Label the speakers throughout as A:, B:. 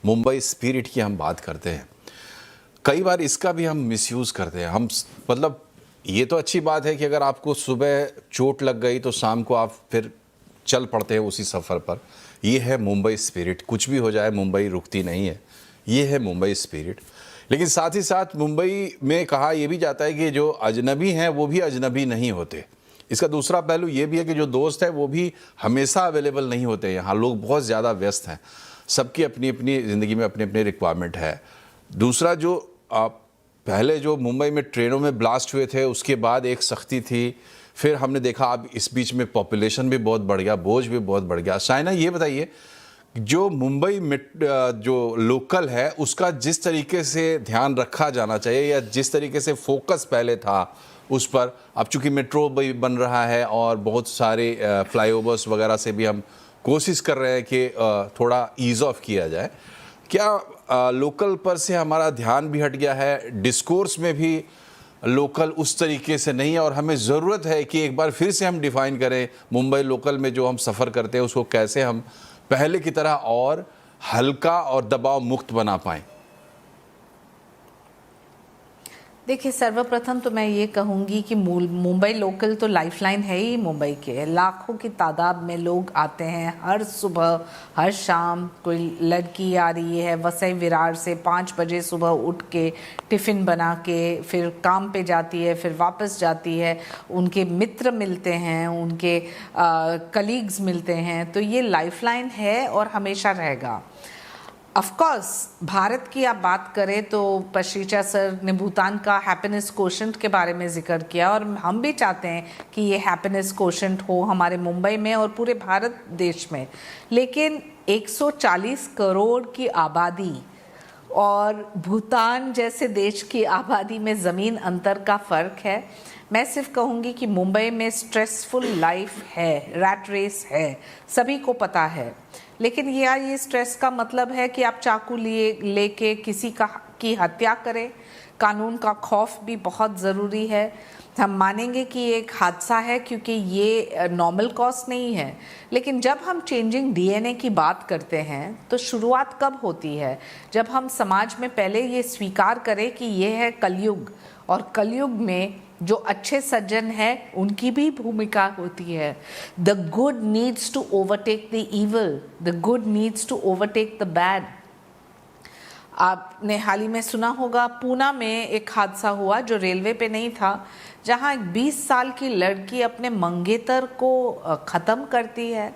A: Mumbai spirit की हम बात करते हैं, कई बार इसका भी हम मिसयूज़ करते हैं। हम मतलब ये तो अच्छी बात है कि अगर आपको सुबह चोट लग गई तो शाम को आप फिर चल पड़ते हैं उसी सफ़र पर। ये है मुंबई स्पिरिट, कुछ भी हो जाए मुंबई रुकती नहीं है, ये है मुंबई स्पिरिट। लेकिन साथ ही साथ मुंबई में कहा यह भी जाता है कि जो अजनबी हैं वो भी अजनबी नहीं होते। इसका दूसरा पहलू ये भी है कि जो दोस्त हैं वो भी हमेशा अवेलेबल नहीं होते। यहाँ लोग बहुत ज़्यादा व्यस्त हैं, सबकी अपनी अपनी ज़िंदगी में अपनी अपनी रिक्वायरमेंट है। दूसरा जो पहले जो मुंबई में ट्रेनों में ब्लास्ट हुए थे उसके बाद एक सख्ती थी, फिर हमने देखा अब इस बीच में पॉपुलेशन भी बहुत बढ़ गया, बोझ भी बहुत बढ़ गया। शाइना ये बताइए, जो मुंबई में जो लोकल है उसका जिस तरीके से ध्यान रखा जाना चाहिए या जिस तरीके से फोकस पहले था उस पर, अब चूंकि मेट्रो भी बन रहा है और बहुत सारे फ्लाईओवर्स वगैरह से भी हम कोशिश कर रहे हैं कि थोड़ा ईज़ ऑफ किया जाए, क्या लोकल पर से हमारा ध्यान भी हट गया है? डिस्कोर्स में भी लोकल उस तरीके से नहीं है और हमें ज़रूरत है कि एक बार फिर से हम डिफ़ाइन करें मुंबई लोकल में जो हम सफ़र करते हैं उसको कैसे हम पहले की तरह और हल्का और दबाव मुक्त बना पाएं।
B: देखिए, सर्वप्रथम तो मैं ये कहूँगी कि मुंबई लोकल तो लाइफलाइन है ही मुंबई के। लाखों की तादाद में लोग आते हैं हर सुबह हर शाम। कोई लड़की आ रही है वसई विरार से 5 बजे सुबह उठ के टिफ़िन बना के फिर काम पे जाती है, फिर वापस जाती है, उनके मित्र मिलते हैं, उनके कलीग्स मिलते हैं। तो ये लाइफलाइन है और हमेशा रहेगा। ऑफ कोर्स भारत की आप बात करें तो पश्रीचा सर ने भूटान का हैप्पीनेस कोशेंट के बारे में जिक्र किया और हम भी चाहते हैं कि ये हैप्पीनेस कोशेंट हो हमारे मुंबई में और पूरे भारत देश में। लेकिन 140 करोड़ की आबादी और भूटान जैसे देश की आबादी में ज़मीन अंतर का फ़र्क है। मैं सिर्फ कहूँगी कि मुंबई में स्ट्रेसफुल लाइफ है, रैट रेस है, सभी को पता है। लेकिन ये स्ट्रेस का मतलब है कि आप चाकू लेके किसी की हत्या करें। कानून का खौफ भी बहुत ज़रूरी है। हम मानेंगे कि एक हादसा है क्योंकि ये नॉर्मल कॉज नहीं है। लेकिन जब हम चेंजिंग डीएनए की बात करते हैं तो शुरुआत कब होती है? जब हम समाज में पहले ये स्वीकार करें कि ये है कलयुग और कलयुग में जो अच्छे सज्जन हैं उनकी भी भूमिका होती है। The good needs to overtake the evil, the good needs to overtake the bad. आपने हाल ही में सुना होगा पूना में एक हादसा हुआ जो रेलवे पे नहीं था, जहां एक 20 साल की लड़की अपने मंगेतर को ख़त्म करती है।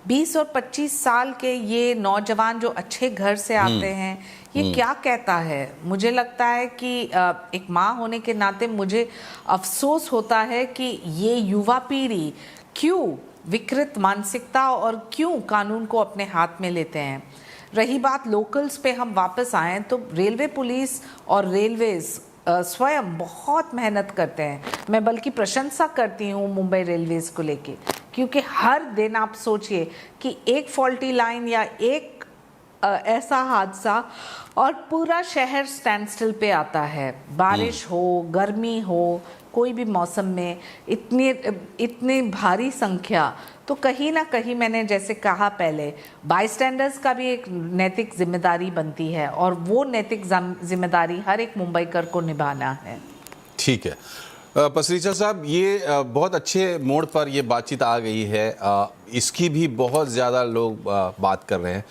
B: 20 और 25 साल के ये नौजवान जो अच्छे घर से आते हैं, ये क्या कहता है? मुझे लगता है कि एक माँ होने के नाते मुझे अफसोस होता है कि ये युवा पीढ़ी क्यों विकृत मानसिकता और क्यों कानून को अपने हाथ में लेते हैं। रही बात लोकल्स पे, हम वापस आएँ तो रेलवे पुलिस और रेलवेज़ स्वयं बहुत मेहनत करते हैं। मैं बल्कि प्रशंसा करती हूँ मुंबई रेलवेज़ को लेके, क्योंकि हर दिन आप सोचिए कि एक फॉल्टी लाइन या एक ऐसा हादसा और पूरा शहर स्टैंड स्टिल पे आता है। बारिश हो, गर्मी हो, कोई भी मौसम में इतनी भारी संख्या, तो कहीं ना कहीं मैंने जैसे कहा पहले, बाईस्टैंडर्स का भी एक नैतिक जिम्मेदारी बनती है और वो नैतिक जिम्मेदारी हर एक मुंबईकर को निभाना है।
A: ठीक है पसरीचा साहब, ये बहुत अच्छे मोड़ पर ये बातचीत आ गई है। इसकी भी बहुत ज़्यादा लोग बात कर रहे हैं।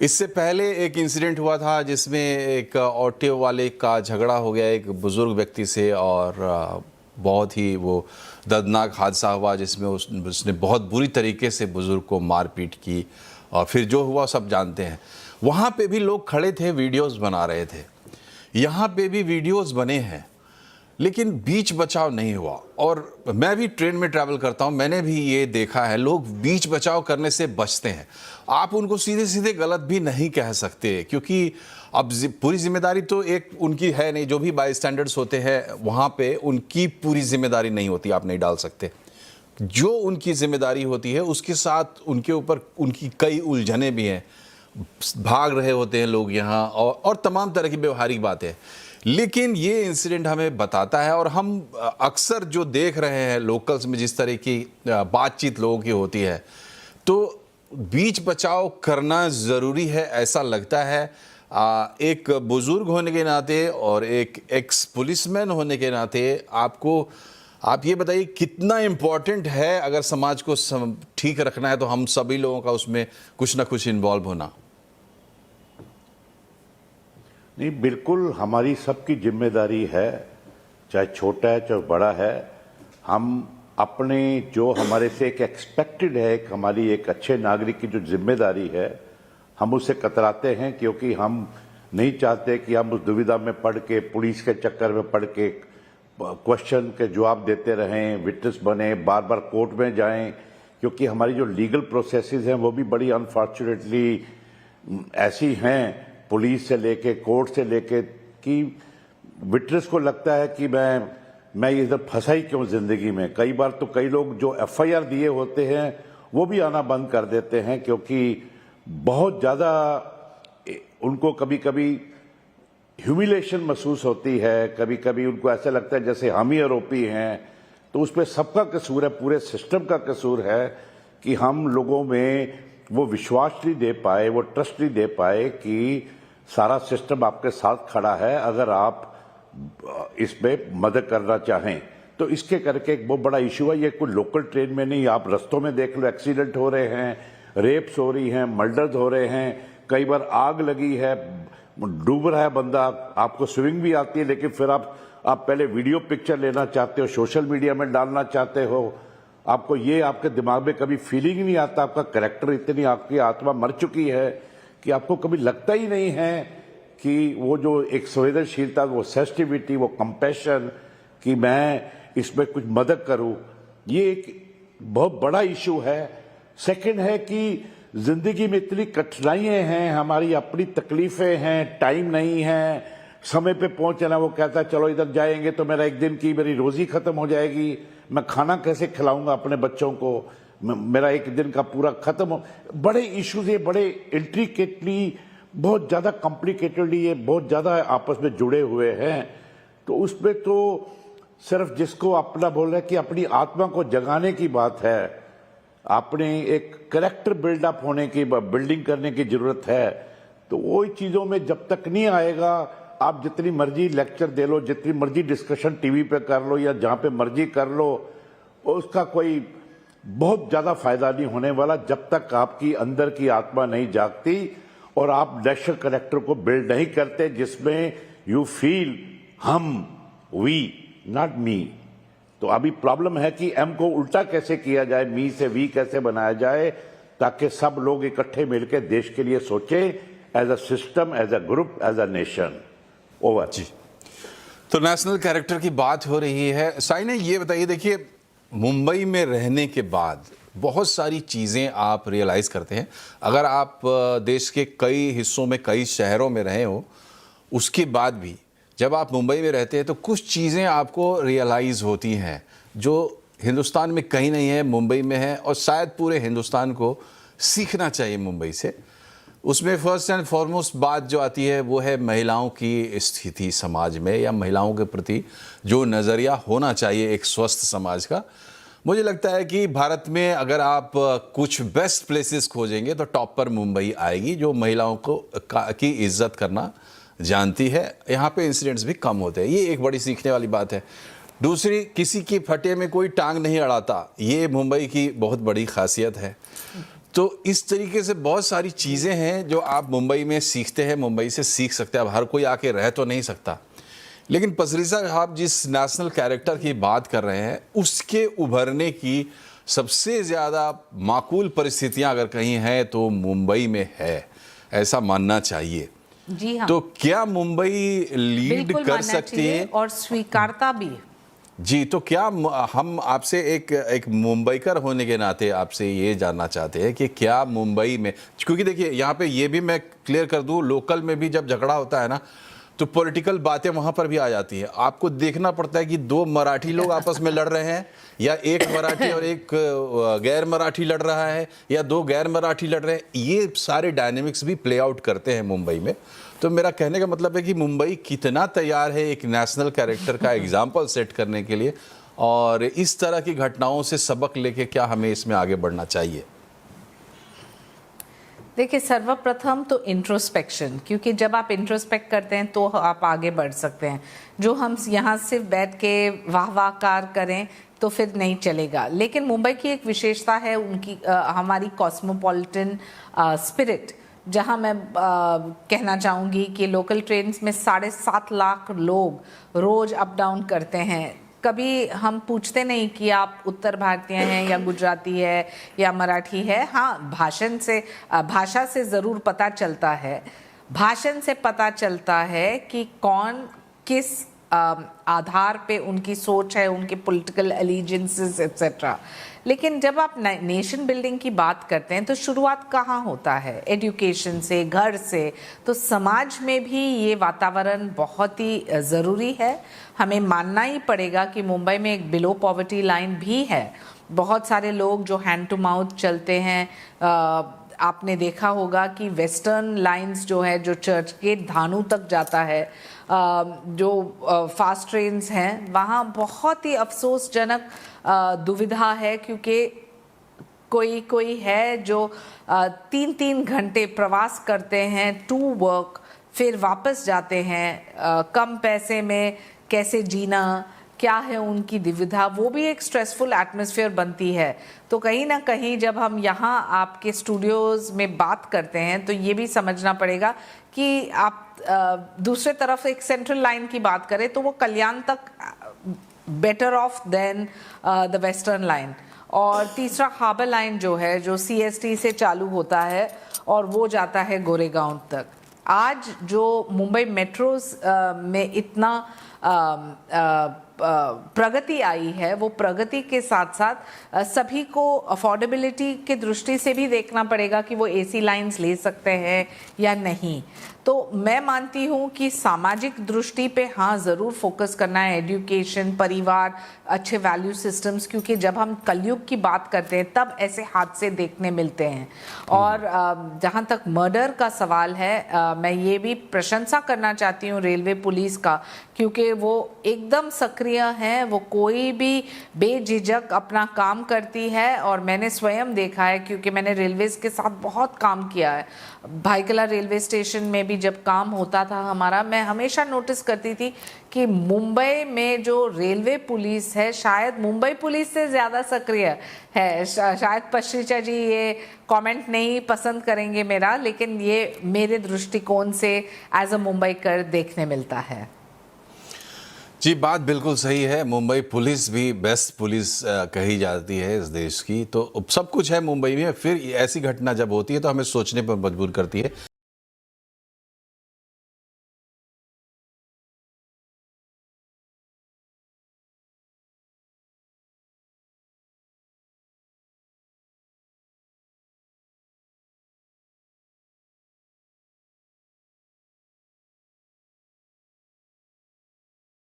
A: इससे पहले एक इंसिडेंट हुआ था जिसमें एक ऑटो वाले का झगड़ा हो गया एक बुज़ुर्ग व्यक्ति से और बहुत ही वो दर्दनाक हादसा हुआ जिसमें उसने बहुत बुरी तरीके से बुज़ुर्ग को मारपीट की और फिर जो हुआ सब जानते हैं। वहाँ पे भी लोग खड़े थे, वीडियोस बना रहे थे। यहाँ पे भी वीडियोस बने हैं लेकिन बीच बचाव नहीं हुआ। और मैं भी ट्रेन में ट्रैवल करता हूँ, मैंने भी ये देखा है, लोग बीच बचाव करने से बचते हैं। आप उनको सीधे सीधे गलत भी नहीं कह सकते क्योंकि अब पूरी जिम्मेदारी तो एक उनकी है नहीं। जो भी बाई स्टैंडर्ड्स होते हैं वहाँ पे उनकी पूरी जिम्मेदारी नहीं होती, आप नहीं डाल सकते। जो उनकी जिम्मेदारी होती है उसके साथ उनके ऊपर उनकी कई उलझने भी हैं, भाग रहे होते हैं लोग यहाँ और तमाम तरह की व्यवहारिक बातें। लेकिन ये इंसिडेंट हमें बताता है और हम अक्सर जो देख रहे हैं लोकल्स में जिस तरह की बातचीत लोगों की होती है, तो बीच बचाव करना ज़रूरी है ऐसा लगता है। एक बुज़ुर्ग होने के नाते और एक एक्स पुलिसमैन होने के नाते आप ये बताइए कितना इम्पोर्टेंट है, अगर समाज को ठीक रखना है तो हम सभी लोगों का उसमें कुछ ना कुछ इन्वॉल्व होना।
C: नहीं, बिल्कुल हमारी सबकी जिम्मेदारी है, चाहे छोटा है चाहे बड़ा है। हम अपने जो हमारे से एक एक्सपेक्टेड है, एक हमारी एक अच्छे नागरिक की जो जिम्मेदारी है, हम उससे कतराते हैं क्योंकि हम नहीं चाहते कि हम उस दुविधा में पड़ के, पुलिस के चक्कर में पड़ के क्वेश्चन के जवाब देते रहें, विटनेस बने, बार बार कोर्ट में जाएं, क्योंकि हमारी जो लीगल प्रोसेसेस हैं वो भी बड़ी अनफॉर्चुनेटली ऐसी हैं, पुलिस से लेके कोर्ट से लेके, कि विटनेस को लगता है कि मैं इधर फंसा ही क्यों जिंदगी में। कई बार तो कई लोग जो एफआईआर दिए होते हैं वो भी आना बंद कर देते हैं क्योंकि बहुत ज़्यादा उनको कभी कभी ह्यूमिलेशन महसूस होती है, कभी कभी उनको ऐसा लगता है जैसे हम ही आरोपी हैं। तो उस पर सबका कसूर है, पूरे सिस्टम का कसूर है कि हम लोगों में वो विश्वास नहीं दे पाए, वो ट्रस्ट नहीं दे पाए कि सारा सिस्टम आपके साथ खड़ा है अगर आप इसमें मदद करना चाहें। तो इसके करके एक बहुत बड़ा इशू है। ये कोई लोकल ट्रेन में नहीं, आप रस्तों में देख लो, एक्सीडेंट हो रहे हैं, रेप्स हो रही हैं, मर्डर्स हो रहे हैं, कई बार आग लगी है, डूब रहा है बंदा, आपको स्विमिंग भी आती है लेकिन फिर आप पहले वीडियो पिक्चर लेना चाहते हो, सोशल मीडिया में डालना चाहते हो, आपको ये आपके दिमाग में कभी फीलिंग ही नहीं आता, आपका कैरेक्टर, इतनी आपकी आत्मा मर चुकी है कि आपको कभी लगता ही नहीं है कि वो जो एक संवेदनशीलता, वो सेंसिटिविटी, वो कंपैशन कि मैं इसमें कुछ मदद करूं, ये एक बहुत बड़ा इशू है। सेकंड है कि जिंदगी में इतनी कठिनाइयां हैं, हमारी अपनी तकलीफें हैं, टाइम नहीं है समय पे पहुंचना। वो कहता है चलो इधर जाएंगे तो मेरा एक दिन की मेरी रोजी खत्म हो जाएगी, मैं खाना कैसे खिलाऊंगा अपने बच्चों को, मेरा एक दिन का पूरा खत्म हो। बड़े इश्यूज, ये बड़े इंट्रिकेटली, बहुत ज़्यादा कॉम्प्लिकेटेडली ये बहुत ज़्यादा आपस में जुड़े हुए हैं। तो उसमें तो सिर्फ जिसको अपना बोल रहे हैं कि अपनी आत्मा को जगाने की बात है, अपने एक कैरेक्टर बिल्डअप होने की, बिल्डिंग करने की जरूरत है। तो वो चीज़ों में जब तक नहीं आएगा, आप जितनी मर्जी लेक्चर दे लो, जितनी मर्जी डिस्कशन टीवी पे कर लो या जहाँ पे मर्जी कर लो, उसका कोई बहुत ज़्यादा फायदा नहीं होने वाला जब तक आपकी अंदर की आत्मा नहीं जागती और आप नेशनल कैरेक्टर को बिल्ड नहीं करते जिसमें यू फील हम, वी, नॉट मी। तो अभी प्रॉब्लम है कि एम को उल्टा कैसे किया जाए, मी से वी कैसे बनाया जाए, ताकि सब लोग इकट्ठे मिलकर देश के लिए सोचें, as a system, as a group, as a nation. Over
A: जी। तो नेशनल कैरेक्टर की बात हो रही है। साई ने ये बताइए, देखिए मुंबई में रहने के बाद बहुत सारी चीज़ें आप रियलाइज़ करते हैं। अगर आप देश के कई हिस्सों में, कई शहरों में रहे हो, उसके बाद भी जब आप मुंबई में रहते हैं तो कुछ चीज़ें आपको रियलाइज़ होती हैं जो हिंदुस्तान में कहीं नहीं है, मुंबई में है, और शायद पूरे हिंदुस्तान को सीखना चाहिए मुंबई से। उसमें फर्स्ट एंड फॉरमोस्ट बात जो आती है वो है महिलाओं की स्थिति समाज में, या महिलाओं के प्रति जो नज़रिया होना चाहिए एक स्वस्थ समाज का। मुझे लगता है कि भारत में अगर आप कुछ बेस्ट प्लेसेस खोजेंगे तो टॉप पर मुंबई आएगी, जो महिलाओं की इज्जत करना जानती है। यहाँ पे इंसिडेंट्स भी कम होते हैं, ये एक बड़ी सीखने वाली बात है। दूसरी, किसी की फटे में कोई टांग नहीं अड़ाता, ये मुंबई की बहुत बड़ी खासियत है। तो इस तरीके से बहुत सारी चीज़ें हैं जो आप मुंबई में सीखते हैं, मुंबई से सीख सकते हैं। अब हर कोई आके रह तो नहीं सकता, लेकिन पसरी साहब जिस नेशनल कैरेक्टर की बात कर रहे हैं उसके उभरने की सबसे ज़्यादा माकूल परिस्थितियां अगर कहीं हैं तो मुंबई में है, ऐसा मानना चाहिए।
B: जी हाँ,
A: तो क्या मुंबई लीड कर सकती है
B: और स्वीकारता भी?
A: जी, तो क्या हम आपसे एक मुंबईकर होने के नाते आपसे ये जानना चाहते हैं कि क्या मुंबई में, क्योंकि देखिए यहाँ पे ये भी मैं क्लियर कर दूँ, लोकल में भी जब झगड़ा होता है ना तो पॉलिटिकल बातें वहाँ पर भी आ जाती हैं। आपको देखना पड़ता है कि दो मराठी लोग आपस में लड़ रहे हैं, या एक मराठी और एक गैर मराठी लड़ रहा है, या दो गैर मराठी लड़ रहे हैं। ये सारे डायनेमिक्स भी प्ले आउट करते हैं मुंबई में। तो मेरा कहने का मतलब है कि मुंबई कितना तैयार है एक नेशनल कैरेक्टर का एग्जाम्पल सेट करने के लिए, और इस तरह की घटनाओं से सबक लेके क्या हमें इसमें आगे बढ़ना चाहिए?
B: देखिए, सर्वप्रथम तो इंट्रोस्पेक्शन, क्योंकि जब आप इंट्रोस्पेक्ट करते हैं तो आप आगे बढ़ सकते हैं। जो हम यहाँ सिर्फ बैठ के वाहवाकार करें तो फिर नहीं चलेगा। लेकिन मुंबई की एक विशेषता है उनकी हमारी कॉस्मोपॉलिटन स्पिरिट, जहाँ मैं कहना चाहूँगी कि लोकल ट्रेन्स में 7.5 लाख लोग रोज़ अप डाउन करते हैं। कभी हम पूछते नहीं कि आप उत्तर भारतीय हैं या गुजराती है या मराठी है। हाँ, भाषा से ज़रूर पता चलता है, भाषण से पता चलता है कि कौन किस आधार पे उनकी सोच है, उनके पॉलिटिकल एलिजेंसेस एक्सेट्रा। लेकिन जब आप नेशन बिल्डिंग की बात करते हैं तो शुरुआत कहाँ होता है? एजुकेशन से, घर से। तो समाज में भी ये वातावरण बहुत ही ज़रूरी है। हमें मानना ही पड़ेगा कि मुंबई में एक बिलो पॉवर्टी लाइन भी है। बहुत सारे लोग जो हैंड टू माउथ चलते हैं, आपने देखा होगा कि वेस्टर्न लाइंस जो है, जो चर्च गेट धानु तक जाता है, जो फास्ट ट्रेन्स हैं, वहाँ बहुत ही अफसोसजनक दुविधा है, क्योंकि कोई है जो 3-3 घंटे प्रवास करते हैं टू वर्क, फिर वापस जाते हैं। कम पैसे में कैसे जीना, क्या है उनकी दुविधा, वो भी एक स्ट्रेसफुल एटमॉस्फेयर बनती है। तो कहीं ना कहीं जब हम यहाँ आपके स्टूडियोज़ में बात करते हैं तो ये भी समझना पड़ेगा कि आप दूसरे तरफ एक सेंट्रल लाइन की बात करें तो वो कल्याण तक better off then the western line. और तीसरा हार्बर लाइन जो है, जो CST से चालू होता है और वो जाता है गोरेगांव तक। आज जो मुंबई मेट्रोज में इतना प्रगति आई है, वो प्रगति के साथ साथ सभी को अफोर्डेबिलिटी के दृष्टि से भी देखना पड़ेगा कि वो AC लाइंस ले सकते हैं या नहीं। तो मैं मानती हूँ कि सामाजिक दृष्टि पे हाँ ज़रूर फोकस करना है, एजुकेशन, परिवार, अच्छे वैल्यू सिस्टम्स, क्योंकि जब हम कलयुग की बात करते हैं तब ऐसे हादसे देखने मिलते हैं। और जहाँ तक मर्डर का सवाल है, मैं ये भी प्रशंसा करना चाहती हूँ रेलवे पुलिस का, क्योंकि वो एकदम सक्रिय हैं, वो कोई भी बेझिझक अपना काम करती है। और मैंने स्वयं देखा है, क्योंकि मैंने रेलवेज के साथ बहुत काम किया है। भाईकला रेलवे स्टेशन में भी जब काम होता था हमारा, मैं हमेशा नोटिस करती थी कि मुंबई में जो रेलवे पुलिस है शायद मुंबई पुलिस से ज़्यादा सक्रिय है। शायद पश्रीचा जी ये कमेंट नहीं पसंद करेंगे मेरा, लेकिन ये मेरे दृष्टिकोण से एज अ मुंबईकर देखने मिलता है।
A: जी, बात बिल्कुल सही है। मुंबई पुलिस भी बेस्ट पुलिस कही जाती है इस देश की। तो सब कुछ है मुंबई में, फिर ऐसी घटना जब होती है तो हमें सोचने पर मजबूर करती है